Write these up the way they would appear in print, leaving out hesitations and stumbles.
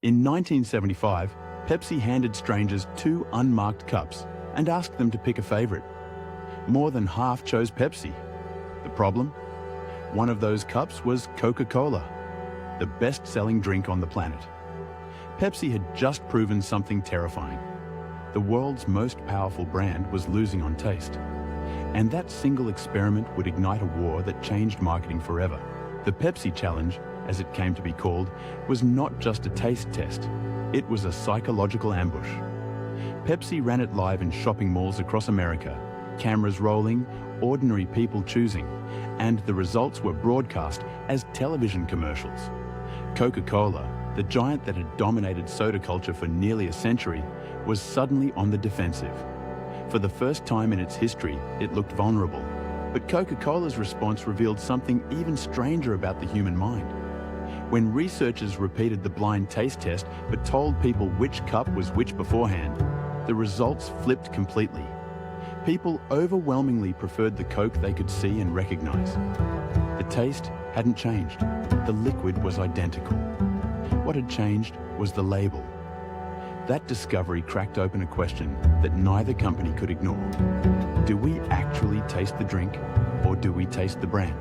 In 1975, Pepsi handed strangers 2 unmarked cups and asked them to pick a favorite. More than half chose Pepsi. The problem? One of those cups was Coca-Cola, the best-selling drink on the planet. Pepsi had just proven something terrifying. The world's most powerful brand was losing on taste. And that single experiment would ignite a war that changed marketing forever. The Pepsi Challenge, as it came to be called, was not just a taste test. It was a psychological ambush. Pepsi ran it live in shopping malls across America, cameras rolling, ordinary people choosing, and the results were broadcast as television commercials. Coca-Cola, the giant that had dominated soda culture for nearly a century, was suddenly on the defensive. For the first time in its history, it looked vulnerable. But Coca-Cola's response revealed something even stranger about the human mind. When researchers repeated the blind taste test but told people which cup was which beforehand, the results flipped completely. People overwhelmingly preferred the Coke they could see and recognize. The taste hadn't changed. The liquid was identical. What had changed was the label. That discovery cracked open a question that neither company could ignore. Do we actually taste the drink, or do we taste the brand?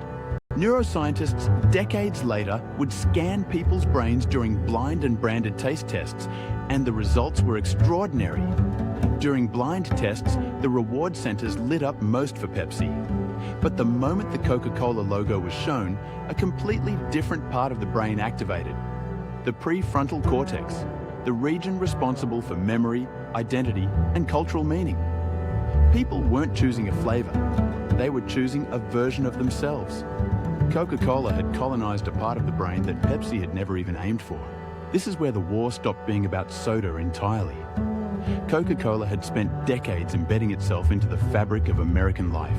Neuroscientists decades later would scan people's brains during blind and branded taste tests, and the results were extraordinary. During blind tests, the reward centers lit up most for Pepsi. But the moment the Coca-Cola logo was shown, a completely different part of the brain activated. The prefrontal cortex, the region responsible for memory, identity, and cultural meaning. People weren't choosing a flavor. They were choosing a version of themselves. Coca-Cola had colonized a part of the brain that Pepsi had never even aimed for. This is where the war stopped being about soda entirely. Coca-Cola had spent decades embedding itself into the fabric of American life.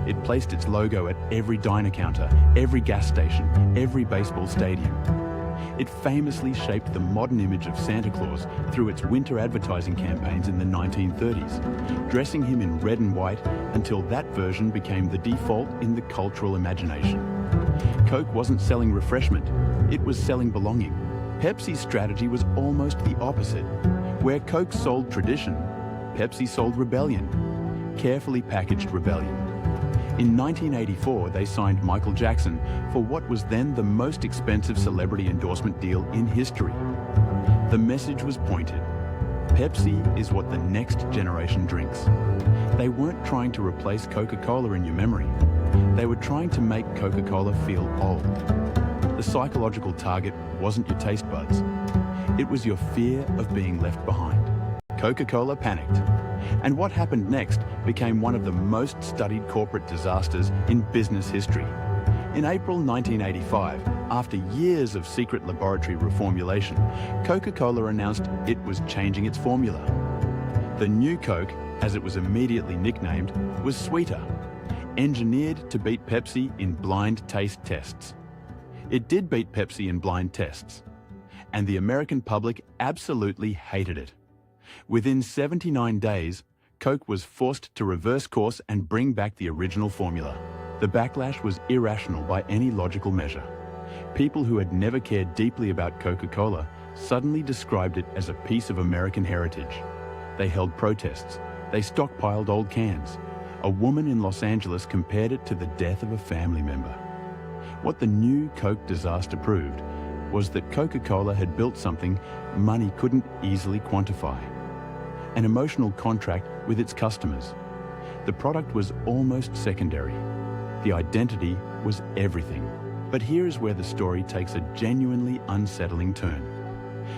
It placed its logo at every diner counter, every gas station, every baseball stadium. It famously shaped the modern image of Santa Claus through its winter advertising campaigns in the 1930s, dressing him in red and white until that version became the default in the cultural imagination. Coke wasn't selling refreshment, it was selling belonging. Pepsi's strategy was almost the opposite. Where Coke sold tradition, Pepsi sold rebellion, carefully packaged rebellion. In 1984, they signed Michael Jackson for what was then the most expensive celebrity endorsement deal in history. The message was pointed. Pepsi is what the next generation drinks. They weren't trying to replace Coca-Cola in your memory. They were trying to make Coca-Cola feel old. The psychological target wasn't your taste buds. It was your fear of being left behind. Coca-Cola panicked. And what happened next became one of the most studied corporate disasters in business history. In April 1985, after years of secret laboratory reformulation, Coca-Cola announced it was changing its formula. The new Coke, as it was immediately nicknamed, was sweeter, engineered to beat Pepsi in blind taste tests. It did beat Pepsi in blind tests, and the American public absolutely hated it. Within 79 days, Coke was forced to reverse course and bring back the original formula. The backlash was irrational by any logical measure. People who had never cared deeply about Coca-Cola suddenly described it as a piece of American heritage. They held protests. They stockpiled old cans. A woman in Los Angeles compared it to the death of a family member. What the new Coke disaster proved was that Coca-Cola had built something money couldn't easily quantify. An emotional contract with its customers. The product was almost secondary. The identity was everything. But here is where the story takes a genuinely unsettling turn.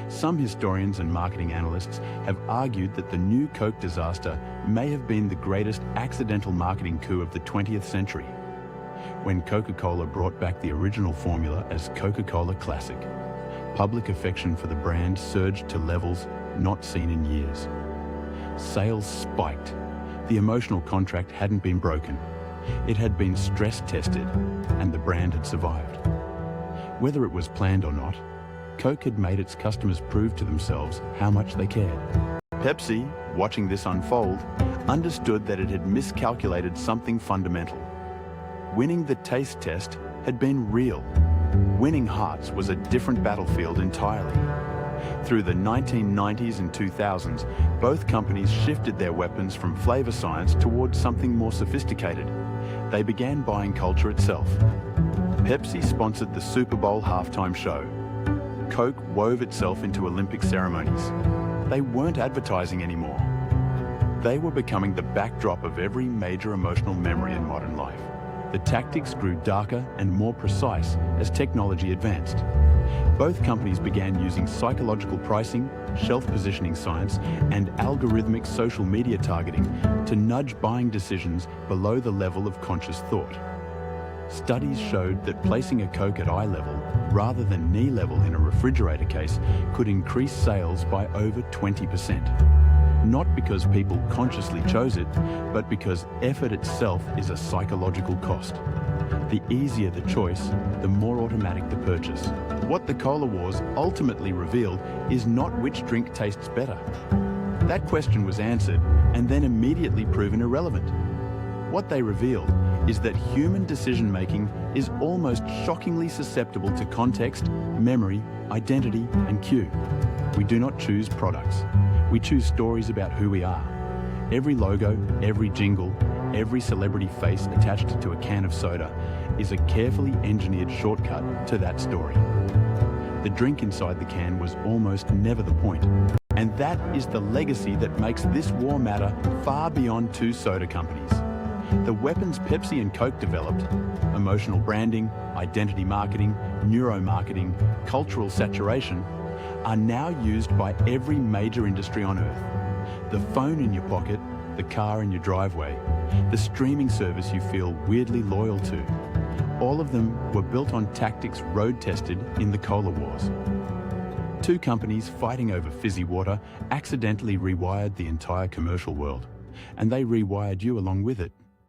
Some historians and marketing analysts have argued that the new Coke disaster may have been the greatest accidental marketing coup of the 20th century. When Coca-Cola brought back the original formula as Coca-Cola Classic, public affection for the brand surged to levels not seen in years. Sales spiked. The emotional contract hadn't been broken. It had been stress tested, and the brand had survived. Whether it was planned or not, Coke had made its customers prove to themselves how much they cared. Pepsi, watching this unfold, understood that it had miscalculated something fundamental. Winning the taste test had been real. Winning hearts was a different battlefield entirely. Through the 1990s and 2000s, both companies shifted their weapons from flavor science towards something more sophisticated. They began buying culture itself. Pepsi sponsored the Super Bowl halftime show. Coke wove itself into Olympic ceremonies. They weren't advertising anymore. They were becoming the backdrop of every major emotional memory in modern life. The tactics grew darker and more precise as technology advanced. Both companies began using psychological pricing, shelf positioning science, and algorithmic social media targeting to nudge buying decisions below the level of conscious thought. Studies showed that placing a Coke at eye level rather than knee level in a refrigerator case could increase sales by over 20%. Not because people consciously chose it, but because effort itself is a psychological cost. The easier the choice, the more automatic the purchase. What the Cola Wars ultimately revealed is not which drink tastes better. That question was answered and then immediately proven irrelevant. What they revealed is that human decision-making is almost shockingly susceptible to context, memory, identity, and cue. We do not choose products. We choose stories about who we are. Every logo, every jingle, every celebrity face attached to a can of soda is a carefully engineered shortcut to that story. The drink inside the can was almost never the point. And that is the legacy that makes this war matter far beyond two soda companies. The weapons Pepsi and Coke developed, emotional branding, identity marketing, neuromarketing, cultural saturation, are now used by every major industry on Earth. The phone in your pocket, the car in your driveway, the streaming service you feel weirdly loyal to, all of them were built on tactics road-tested in the Cola Wars. Two companies fighting over fizzy water accidentally rewired the entire commercial world, and they rewired you along with it.